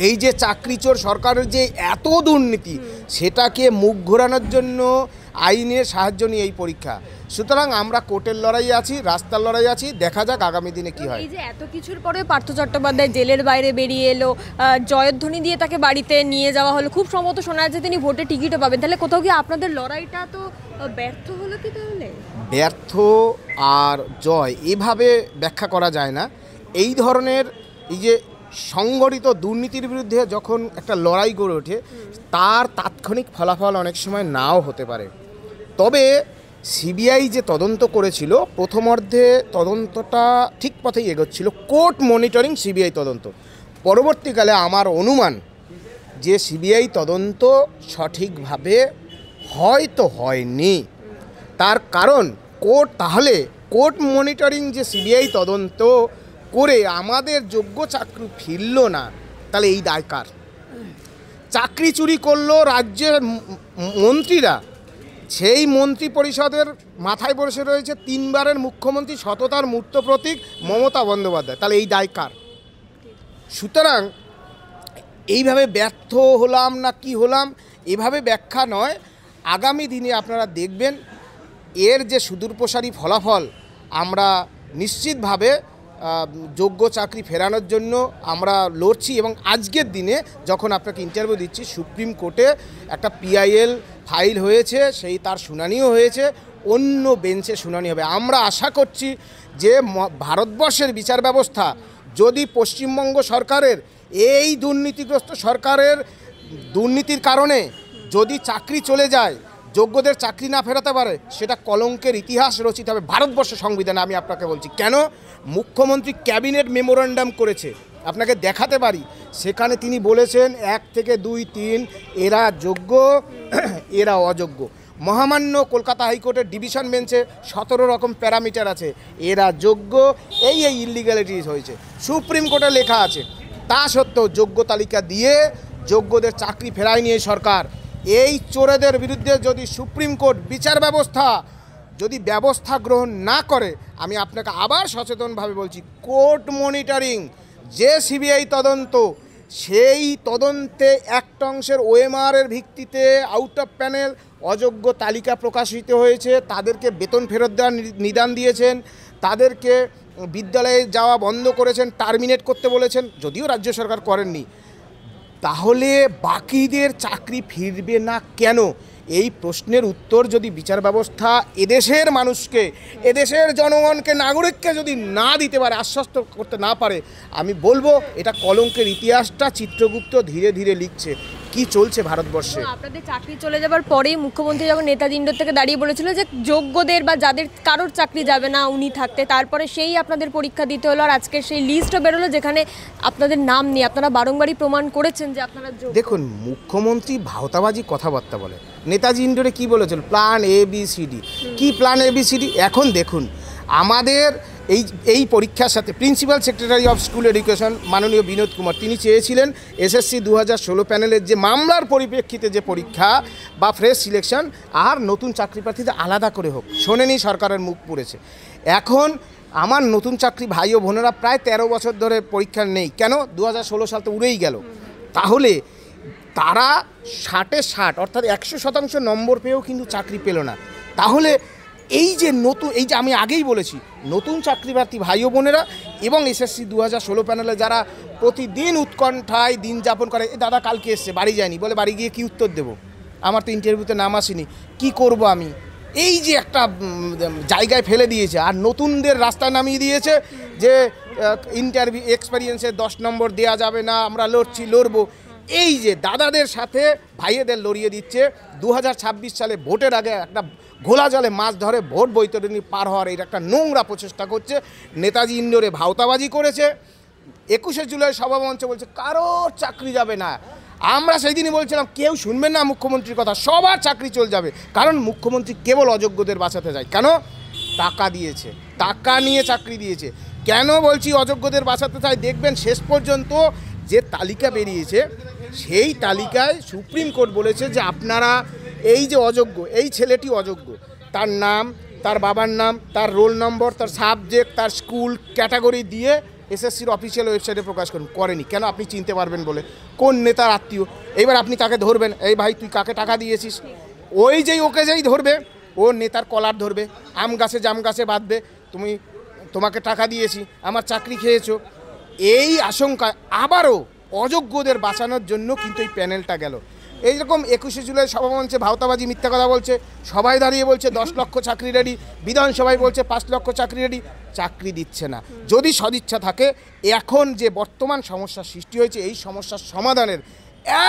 এই যে চাকরিচোর সরকারের যে এত দুর্নীতি, সেটাকে মুখ ঘোরানোর জন্য আইনের সাহায্য নিয়ে এই পরীক্ষা। সুতরাং আমরা কোর্টের লড়াই আছি, রাস্তার লড়াই আছি, দেখা যাক আগামী দিনে কি হয়। এই যে এত কিছুর পরে পার্থ চট্টোপাধ্যায় জেলের বাইরে বেরিয়ে এলো, জয়ধ্বনি দিয়ে তাকে বাড়িতে নিয়ে যাওয়া হলো, খুব সম্ভবত শোনা যাচ্ছে তিনি ভোটে টিকিটও পাবেন, তাহলে কোথাও কি আপনাদের লড়াইটা তো ব্যর্থ হলো কি? তাহলে ব্যর্থ আর জয় এভাবে ব্যাখ্যা করা যায় না। এই ধরনের এই যে সংগঠিত দুর্নীতির বিরুদ্ধে যখন একটা লড়াই গড়ে ওঠে, তার তাৎক্ষণিক ফলাফল অনেক সময় নাও হতে পারে। তবে সিবিআই যে তদন্ত করেছিল, প্রথমার্ধে তদন্তটা ঠিক পথেই এগোচ্ছিল, কোর্ট মনিটরিং সিবিআই তদন্ত। পরবর্তীকালে আমার অনুমান যে সিবিআই তদন্ত সঠিকভাবে হয়তো হয়নি। তার কারণ কোর্ট মনিটরিং যে সিবিআই তদন্ত করে আমাদের যোগ্য চাকরি ফিরল না, তাহলে এই দায় কার? চাকরি চুরি করলো রাজ্যের মন্ত্রীরা, সেই মন্ত্রী পরিষদের মাথায় বসে রয়েছে 3 বারের মুখ্যমন্ত্রী, সততার মূর্ত প্রতীক মমতা বন্দ্যোপাধ্যায়, তাহলে এই দায় কার? সুতরাং এইভাবে ব্যর্থ হলাম না কি হলাম এভাবে ব্যাখ্যা নয়। আগামী দিনে আপনারা দেখবেন এর যে সুদূরপ্রসারী ফলাফল, আমরা নিশ্চিতভাবে যোগ্য চাকরি ফেরানোর জন্য আমরা লড়ছি। এবং আজকের দিনে যখন আপনাকে ইন্টারভিউ দিচ্ছি, সুপ্রিম কোর্টে একটা পিআইএল ফাইল হয়েছে, সেই তার শুনানিও হয়েছে, অন্য বেঞ্চে শুনানি হবে। আমরা আশা করছি যে ভারতবর্ষের বিচার ব্যবস্থা যদি পশ্চিমবঙ্গ সরকারের এই দুর্নীতিগ্রস্ত সরকারের দুর্নীতির কারণে যদি চাকরি চলে যায়, যোগ্যদের চাকরি না ফেরাতে পারে, সেটা কলঙ্কের ইতিহাস রচিত হবে ভারতবর্ষ সংবিধানে। আমি আপনাকে বলছি কেন, মুখ্যমন্ত্রী ক্যাবিনেট মেমোরেন্ডাম করেছে, আপনাকে দেখাতে পারি। সেখানে তিনি বলেছেন 1 থেকে 2, 3 এরা যোগ্য, এরা অযোগ্য। মহামান্য কলকাতা হাইকোর্টের ডিভিশন বেঞ্চে 17 রকম প্যারামিটার আছে, এরা যোগ্য, এই ইলিগ্যালিটিস হয়েছে, সুপ্রিম কোর্টে লেখা আছে। তা সত্ত্বেও যোগ্য তালিকা দিয়ে যোগ্যদের চাকরি ফেরায়নি এই সরকার। এই চোরেদের বিরুদ্ধে যদি সুপ্রিম কোর্ট বিচার ব্যবস্থা যদি ব্যবস্থা গ্রহণ না করে, আমি আপনাকে আবার সচেতনভাবে বলছি, কোর্ট মনিটরিং যে সিবিআই তদন্ত, সেই তদন্তে একটা অংশের ওএমআরের ভিত্তিতে আউট অফ প্যানেল অযোগ্য তালিকা প্রকাশিত হয়েছে, তাদেরকে বেতন ফেরত দেওয়ার নিদান দিয়েছেন, তাদেরকে বিদ্যালয়ে যাওয়া বন্ধ করেছেন, টার্মিনেট করতে বলেছেন, যদিও রাজ্য সরকার করেননি। তাহলে বাকিদের চাকরি ফিরবে না কেন? এই প্রশ্নের উত্তর যদি বিচার ব্যবস্থা এদেশের মানুষকে, এদেশের জনগণকে, নাগরিককে যদি না দিতে পারে, আশ্বস্ত করতে না পারে, আমি বলবো এটা কলঙ্কের ইতিহাসটা চিত্রগুপ্ত ধীরে ধীরে লিখছে কি চলছে ভারতবর্ষে। আপনাদের চাকরি চলে যাবার পরেই মুখ্যমন্ত্রী যখন নেতাজি ইন্ডোর থেকে দাঁড়িয়ে বলেছিল যে যোগ্যদের বা যাদের কারোর চাকরি যাবে না উনি থাকতে, তারপরে সেই আপনাদের পরীক্ষা দিতে হলো, আর আজকে সেই লিস্টও বেরোলো যেখানে আপনাদের নাম নিয়ে আপনারা বারংবারই প্রমাণ করেছেন যে আপনারা যোগ্য। দেখুন, মুখ্যমন্ত্রী ভাওতাবাজি কথাবার্তা বলে। নেতাজি ইন্ডোরে কি বলেছিল? Plan ABCD। কি প্ল্যান ABCD? এখন দেখুন, আমাদের এই পরীক্ষার সাথে principal secretary of school education মাননীয় বিনোদ কুমার, তিনি চেয়েছিলেন SSC 2016 প্যানেলের যে মামলার পরিপ্রেক্ষিতে যে পরীক্ষা বা ফ্রেশ সিলেকশন আর নতুন চাকরি প্রার্থীদের আলাদা করে হোক। শোনেনি, সরকারের মুখ পুড়েছে। এখন আমার নতুন চাকরি ভাই ও বোনেরা প্রায় 13 বছর ধরে পরীক্ষা নেই কেন, 2016 সাল তো উড়েই গেল। তাহলে তারা 60-এ 60 অর্থাৎ 100% নম্বর পেয়েও কিন্তু চাকরি পেল না। তাহলে এই যে আমি আগেই বলেছি, নতুন চাকরি প্রার্থী ভাই ও বোনেরা এবং SSC 2016 প্যানেলে যারা প্রতিদিন উৎকণ্ঠায় দিন যাপন করে, এই দাদা কালকে এসছে, বাড়ি যায়নি, বলে বাড়ি গিয়ে কি উত্তর দেব, আমার তো ইন্টারভিউতে নাম আসেনি, কি করব আমি, এই যে একটা জায়গায় ফেলে দিয়েছে। আর নতুনদের রাস্তায় নামিয়ে দিয়েছে যে ইন্টারভিউ এক্সপেরিয়েন্সে 10 নম্বর দেওয়া যাবে না, আমরা লড়বো। এই যে দাদাদের সাথে ভাইয়েদের লড়িয়ে দিচ্ছে। 2026 সালে ভোটের আগে একটা ঘোলা জলে মাছ ধরে ভোট বৈতরণী পার হওয়ার এই একটা নোংরা প্রচেষ্টা করছে। নেতাজি ইন্ডোরে ভাওতাবাজি করেছে, 21শে জুলাই সভামঞ্চে বলছে কারোর চাকরি যাবে না। আমরা সেই দিনই বলছিলাম কেউ শুনবেন না মুখ্যমন্ত্রীর কথা, সবার চাকরি চলে যাবে, কারণ মুখ্যমন্ত্রী কেবল অযোগ্যদের বাঁচাতে যায়। কেন? টাকা দিয়েছে, টাকা নিয়ে চাকরি দিয়েছে। কেন বলছি অযোগ্যদের বাঁচাতে চায়? দেখবেন শেষ পর্যন্ত যে তালিকা বেরিয়েছে, সেই তালিকায় সুপ্রিম কোর্ট বলেছে যে আপনারা এই যে অযোগ্য, এই ছেলেটি অযোগ্য, তার নাম, তার বাবার নাম, তার রোল নম্বর, তার সাবজেক্ট, তার স্কুল ক্যাটাগরি দিয়ে এসএসসির অফিসিয়াল ওয়েবসাইটে প্রকাশ করেনি কেন? আপনি চিনতে পারবেন বলে। কোন নেতার আত্মীয়, এবার আপনি তাকে ধরবেন, এই ভাই তুই কাকে টাকা দিয়েছিস, ওই যেই ওকে যেই ধরবে ও নেতার কলার ধরবে, আম গাছে জাম গাছে বাঁধবে, তোমাকে টাকা দিয়েছি, আমার চাকরি খেয়েছো, এই আশঙ্কা। আবারও অযোগ্যদের বাঁচানোর জন্য কিন্তু এই প্যানেলটা গেল। এইরকম 21শে জুলাই সভামঞ্চে ভাওতাবাজি মিথ্যা কথা বলছে, সবাই দাঁড়িয়ে বলছে 10 লক্ষ চাকরি রেডি, বিধানসভায় বলছে 5 লক্ষ চাকরি রেডি, চাকরি দিচ্ছে না। যদি সদিচ্ছা থাকে, এখন যে বর্তমান সমস্যার সৃষ্টি হয়েছে এই সমস্যার সমাধানের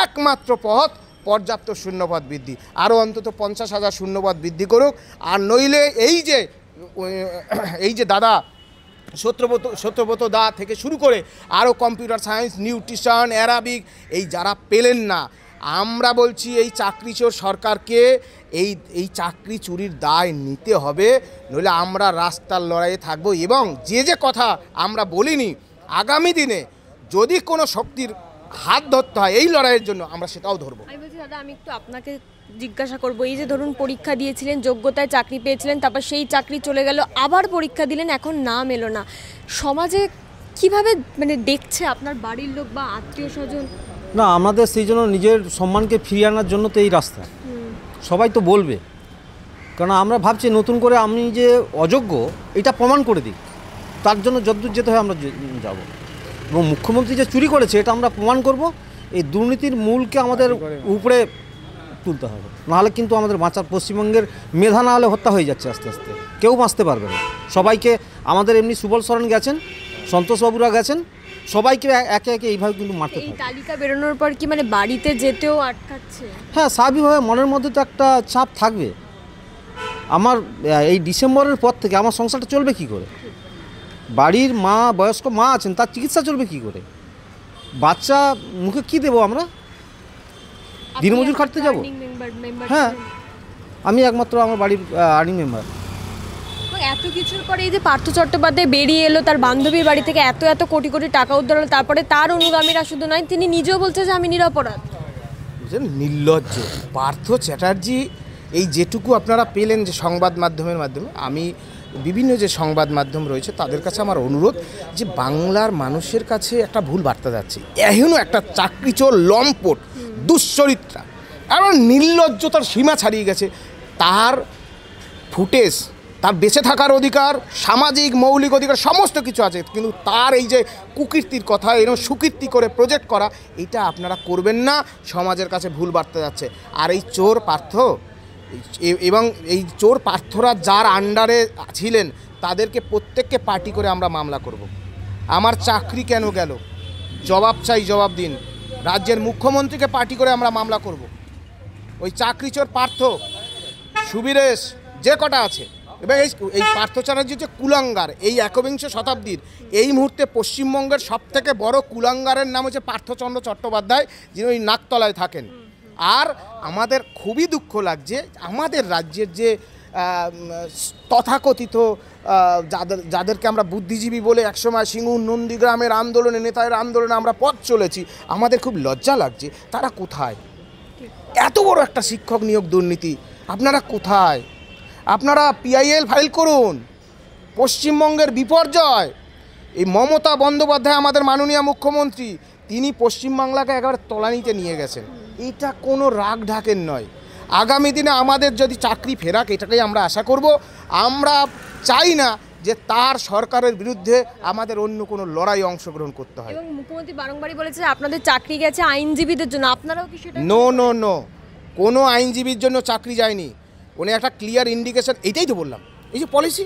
একমাত্র পথ পর্যাপ্ত শূন্যপদ বৃদ্ধি, আরও অন্তত 50,000 শূন্যপদ বৃদ্ধি করুক। আর নইলে এই যে দাদা সত্যব্রত দা থেকে শুরু করে আরও কম্পিউটার সায়েন্স, নিউট্রিশন, অ্যারাবিক, এই যারা পেলেন না, আমরা বলছি এই চাকরি চোর সরকারকে এই চাকরি চুরির দায় নিতে হবে, নইলে আমরা রাস্তার লড়াইয়ে থাকবো। এবং যে কথা আমরা বলিনি, আগামী দিনে যদি কোনো শক্তির হাত ধরতে হয় এই লড়াইয়ের জন্য, আমরা সেটাও ধরবো। আমি বলছি দাদা, আমি একটু আপনাকে জিজ্ঞাসা করবো, এই যে ধরুন পরীক্ষা দিয়েছিলেন, যোগ্যতায় চাকরি পেয়েছিলেন, তারপর সেই চাকরি চলে গেল, আবার পরীক্ষা দিলেন, এখন নাম এলো না, সমাজে কিভাবে মানে দেখছে আপনার বাড়ির লোক বা আত্মীয় স্বজন? না, আমাদের সেই জন্য নিজের সম্মানকে ফিরিয়ে আনার জন্য তো এই রাস্তা, সবাই তো বলবে, কারণ আমরা ভাবছি নতুন করে আমি যে অযোগ্য এটা প্রমাণ করে দিই, তার জন্য যতদূর যেতে হয় আমরা যাব। এবং মুখ্যমন্ত্রী যে চুরি করেছে এটা আমরা প্রমাণ করব। এই দুর্নীতির মূলকে আমাদের উপরে তুলতে হবে, নাহলে কিন্তু আমাদের বাঁচার, পশ্চিমবঙ্গের মেধা না হলে হত্যা হয়ে যাচ্ছে আস্তে আস্তে, কেউ বাঁচতে পারবে না। সবাইকে আমাদের এমনি সুবল সরেন গেছেন, সন্তোষবাবুরা গেছেন, সবাইকে একে একে এইভাবে কিন্তু মারতে এই থাকে। তালিকা বেরোনোর পর কি মানে বাড়িতে যেতেও আটকাচ্ছে? হ্যাঁ, স্বাভাবিকভাবে মনের মধ্যে তো একটা চাপ থাকবে। আমার এই ডিসেম্বরের পর থেকে আমার সংসারটা চলবে কি করে? বাড়ির মা, বয়স্ক মা আছেন, তার চিকিৎসা চলবে কি করে? বাচ্চা মুখে কি দেবো আমরা? দিনমজুর খাটতে যাব? হ্যাঁ, আমি একমাত্র আমার বাড়ির আর্নিং মেম্বার। এত কিছুর পরে এই যে পার্থ চট্টোপাধ্যায় বেরিয়ে এলো, তার বান্ধবীর বাড়ি থেকে এত কোটি কোটি টাকা উদ্ধার হলো, তারপরে তার অনুগামীরা শুধু নয়, তিনি নিজেও বলছে যে আমি নিরপরাধ। নির্লজ্জ পার্থ চ্যাটার্জি। এই যেটুকু আপনারা পেলেন যে সংবাদ মাধ্যমের মাধ্যমে, আমি বিভিন্ন যে সংবাদ মাধ্যম রয়েছে তাদের কাছে আমার অনুরোধ যে বাংলার মানুষের কাছে একটা ভুল বার্তা যাচ্ছে। এখনও একটা চাকরিচোর, লম্পট, দুশ্চরিত্রা এবং নির্লজ্জতার সীমা ছাড়িয়ে গেছে। তার ফুটেজ, তার বেঁচে থাকার অধিকার, সামাজিক মৌলিক অধিকার সমস্ত কিছু আছে, কিন্তু তার এই যে কুকীর্তির কথা, এরকম সুকীর্তি করে প্রজেক্ট করা, এটা আপনারা করবেন না, সমাজের কাছে ভুল বার্তা যাচ্ছে। আর এই চোর পার্থ এবং এই চোর পার্থরা যার আন্ডারে ছিলেন তাদেরকে প্রত্যেককে পার্টি করে আমরা মামলা করব। আমার চাকরি কেন গেল জবাব চাই, জবাব দিন। রাজ্যের মুখ্যমন্ত্রীকে পার্টি করে আমরা মামলা করব। ওই চাকরি চোর পার্থ, সুবীরেশ, যে কটা আছে, এবং এই পার্থ চ্যাটার্জি যে কুলাঙ্গার, এই একবিংশ শতাব্দীর এই মুহূর্তে পশ্চিমবঙ্গের সবথেকে বড় কুলাঙ্গারের নাম হচ্ছে পার্থচন্দ্র চট্টোপাধ্যায়, যিনি ওই নাকতলায় থাকেন। আর আমাদের খুবই দুঃখ লাগছে, আমাদের রাজ্যের যে তথাকথিত যাদেরকে আমরা বুদ্ধিজীবী বলে একসময় সিঙ্গুর নন্দীগ্রামের আন্দোলনে, নেতাদের আন্দোলনে আমরা পথ চলেছি, আমাদের খুব লজ্জা লাগছে। তারা কোথায়? এত বড় একটা শিক্ষক নিয়োগ দুর্নীতি, আপনারা কোথায়? আপনারা পিআইএল ফাইল করুন। পশ্চিমবঙ্গের বিপর্যয়, এই মমতা বন্দ্যোপাধ্যায় আমাদের মাননীয় মুখ্যমন্ত্রী, তিনি পশ্চিমবাংলাকে একেবারে তলানিতে নিয়ে গেছেন। এটা কোনো রাগ ঢাকের নয়। আগামী দিনে আমাদের যদি চাকরি ফেরাক, এটাকেই আমরা আশা করব। আমরা চাই না যে তার সরকারের বিরুদ্ধে আমাদের অন্য কোনো লড়াই অংশগ্রহণ করতে হয়। এবং মুখ্যমন্ত্রী বারংবারই বলেছে আপনাদের চাকরি গেছে আইনজীবীদের জন্য, আপনারাও কি সেটা? নো, কোনো আইনজীবীর জন্য চাকরি যায়নি। উনি একটা ক্লিয়ার ইন্ডিকেশন, এইটাই তো বললাম, এই যে পলিসি,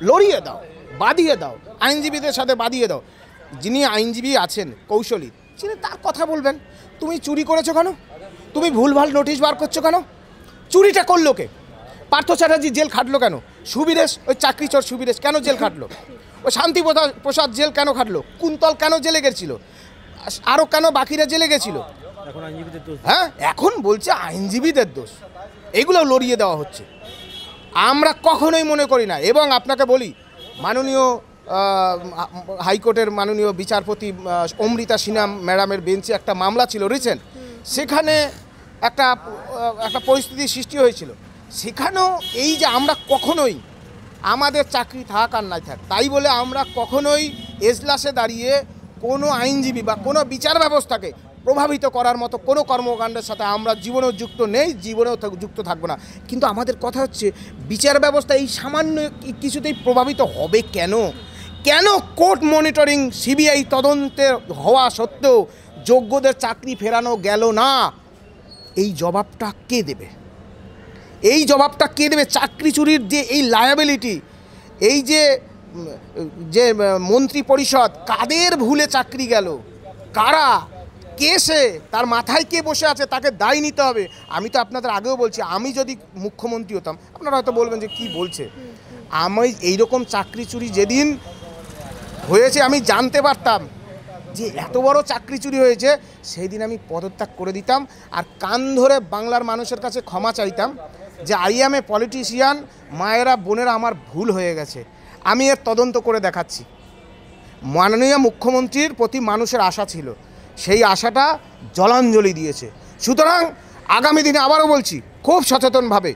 লড়িয়ে দাও, বাদিয়ে দাও, আইনজীবীদের সাথে বাদিয়ে দাও। যিনি আইনজীবী আছেন, কৌশলী, তিনি তার কথা বলবেন। তুমি চুরি করেছো কেন? তুমি ভুলভাল নোটিশ বার করছো কেন? চুরিটা করলো কে? পার্থ চ্যাটার্জি জেল খাটলো কেন? সুবীরেশ, ওই চাকরি চোর সুবীরেশ কেন জেল খাটলো? ওই শান্তি প্রসাদ জেল কেন খাটলো? কুন্তল কেন জেলে গেছিল? আরও কেন বাকিরা জেলে গেছিল? হ্যাঁ, এখন বলছে আইনজীবীদের দোষ, এগুলো লড়িয়ে দেওয়া হচ্ছে। আমরা কখনোই মনে করি না। এবং আপনাকে বলি, মাননীয় হাইকোর্টের মাননীয় বিচারপতি অমৃতা সিনহা ম্যাডামের বেঞ্চে একটা মামলা ছিল রিসেন্ট, সেখানে একটা পরিস্থিতির সৃষ্টি হয়েছিল। সেখানেও এই যে আমরা কখনোই আমাদের চাকরি থাক আর নাই থাক, তাই বলে আমরা কখনোই এজলাসে দাঁড়িয়ে কোনো আইনজীবী বা কোনো বিচার ব্যবস্থাকে প্রভাবিত করার মতো কোনো কর্মকাণ্ডের সাথে আমরা জীবনেও যুক্ত নেই, জীবনেও যুক্ত থাকবো না। কিন্তু আমাদের কথা হচ্ছে বিচার ব্যবস্থা এই সামান্য কিছুতেই প্রভাবিত হবে কেন? কেন কোর্ট মনিটরিং সিবিআই তদন্তে হওয়া সত্ত্বেও যোগ্যদের চাকরি ফেরানো গেল না? এই জবাবটা কে দেবে? এই জবাবটা কে দেবে? চাকরি চুরির যে এই লায়াবিলিটি, এই যে মন্ত্রী পরিষদ, কাদের ভুলে চাকরি গেল, কারা, কে সে, তার মাথায় কে বসে আছে, তাকে দায় নিতে হবে। আমি তো আপনাদের আগেও বলছি, আমি যদি মুখ্যমন্ত্রী হতাম, আপনারা হয়তো বলবেন যে কি বলছে, আমি এইরকম চাকরি চুরি যেদিন হয়েছে আমি জানতে পারতাম যে এত বড় চাকরি চুরি হয়েছে, সেই দিন আমি পদত্যাগ করে দিতাম আর কান ধরে বাংলার মানুষের কাছে ক্ষমা চাইতাম যে আই অ্যাম এ পলিটিশিয়ান, মায়েরা বোনেরা আমার ভুল হয়ে গেছে, আমি এর তদন্ত করে দেখাচ্ছি। মাননীয় মুখ্যমন্ত্রীর প্রতি মানুষের আশা ছিল, সেই আশাটা জলাঞ্জলি দিয়েছে। সুতরাং আগামী দিনে আবারও বলছি খুব সচেতনভাবে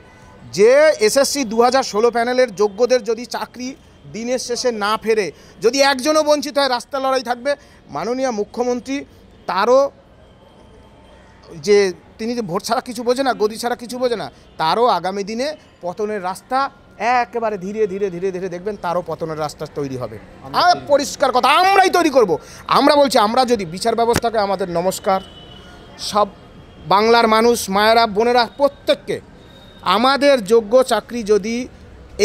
যে এসএসসি 2016 প্যানেলের যোগ্যদের যদি চাকরি দিনের শেষে না ফেরে, যদি একজনও বঞ্চিত হয়, রাস্তা লড়াই থাকবে। মাননীয় মুখ্যমন্ত্রী তারও যে তিনি যে ভোট ছাড়া কিছু বোঝে না, গদি ছাড়া কিছু বোঝে না, তারও আগামী দিনে পতনের রাস্তা একেবারে ধীরে ধীরে ধীরে ধীরে দেখবেন তারও পতনের রাস্তা তৈরি হবে। আর পরিষ্কার কথা, আমরাই তৈরি করব। আমরা বলছি, আমরা যদি বিচার ব্যবস্থাকে, আমাদের নমস্কার সব বাংলার মানুষ, মায়েরা বোনেরা প্রত্যেককে, আমাদের যোগ্য চাকরি যদি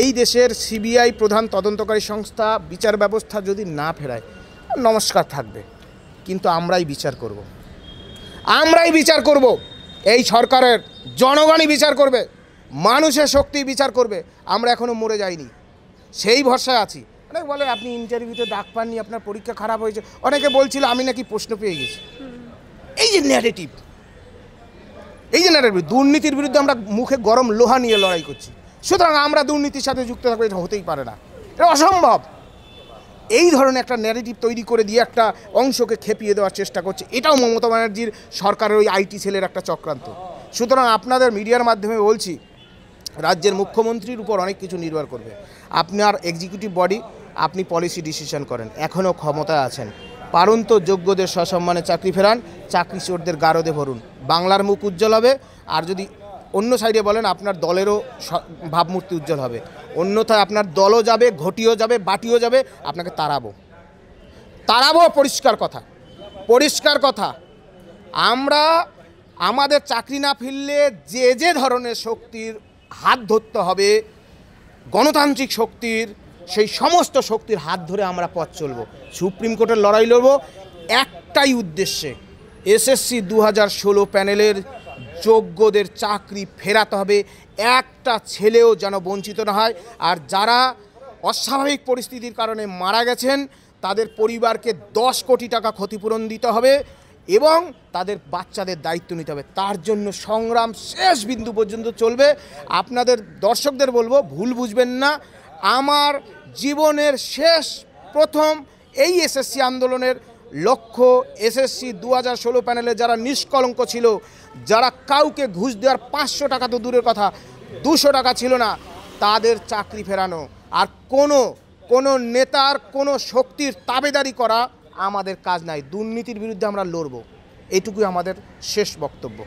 এই দেশের সিবিআই প্রধান তদন্তকারী সংস্থা বিচার ব্যবস্থা যদি না ফেরায়, নমস্কার থাকবে, কিন্তু আমরাই বিচার করব। আমরাই বিচার করব। এই সরকারের জনগণই বিচার করবে, মানুষের শক্তি বিচার করবে। আমরা এখনও মরে যাইনি, সেই ভরসায় আছি। অনেক বলে আপনি ইন্টারভিউতে ডাক পাননি, আপনার পরীক্ষা খারাপ হয়েছে, অনেকে বলছিল আমি নাকি প্রশ্ন পেয়ে গেছি। এই যে ন্যারেটিভ, দুর্নীতির বিরুদ্ধে আমরা মুখে গরম লোহা নিয়ে লড়াই করছি। সুতরাং আমরা দুর্নীতির সাথে যুক্ত থাকবো, এটা হতেই পারে না, এটা অসম্ভব। এই ধরনের একটা ন্যারেটিভ তৈরি করে দিয়ে একটা অংশকে খেপিয়ে দেওয়ার চেষ্টা করছে, এটাও মমতা ব্যানার্জির সরকারের ওই আইটি সেলের একটা চক্রান্ত। সুতরাং আপনাদের মিডিয়ার মাধ্যমে বলছি, রাজ্যের মুখ্যমন্ত্রীর উপর অনেক কিছু নির্ভর করবে। আপনার এক্সিকিউটিভ বডি, আপনি পলিসি ডিসিশন করেন, এখনও ক্ষমতায় আছেন, পারুন তো যোগ্যদের সসম্মানে চাকরি ফেরান, চাকরি চোরদের গারদে ভরুন, বাংলার মুখ উজ্জ্বল হবে। আর যদি অন্য সাইডে বলেন, আপনার দলেরও ভাবমূর্তি উজ্জ্বল হবে। অন্যথায় আপনার দলও যাবে, ঘটিও যাবে, বাটিও যাবে, আপনাকে তাড়াবো। পরিষ্কার কথা। আমরা আমাদের চাকরি না ফিরলে যে ধরনের শক্তির হাত ধরতে হবে, গণতান্ত্রিক শক্তির, সেই সমস্ত শক্তির হাত ধরে আমরা পথ চলব, সুপ্রিম কোর্টের লড়াই লড়ব একটাই উদ্দেশ্যে, এসএসসি 2016 প্যানেলের যোগ্যদের চাকরি ফেরাতে হবে, একটা ছেলেও যেন বঞ্চিত না হয়। আর যারা অস্বাভাবিক পরিস্থিতির কারণে মারা গেছেন, তাদের পরিবারকে 10 কোটি টাকা ক্ষতিপূরণ দিতে হবে এবং তাদের বাচ্চাদের দায়িত্ব নিতে হবে। তার জন্য সংগ্রাম শেষ বিন্দু পর্যন্ত চলবে। আপনাদের দর্শকদের বলবো, ভুল বুঝবেন না, আমার জীবনের প্রথম এই এসএসসি আন্দোলনের লক্ষ্য, এসএসসি 2016 প্যানেলে যারা নিষ্কলঙ্ক ছিল, যারা কাউকে ঘুষ দেওয়ার 500 টাকা তো দূরের কথা, 200 টাকা ছিল না, তাদের চাকরি ফেরানো। আর কোনো নেতার, কোনো শক্তির তাবেদারি করা আমাদের কাজ নাই। দুর্নীতির বিরুদ্ধে আমরা লড়ব, এইটুকুই আমাদের শেষ বক্তব্য।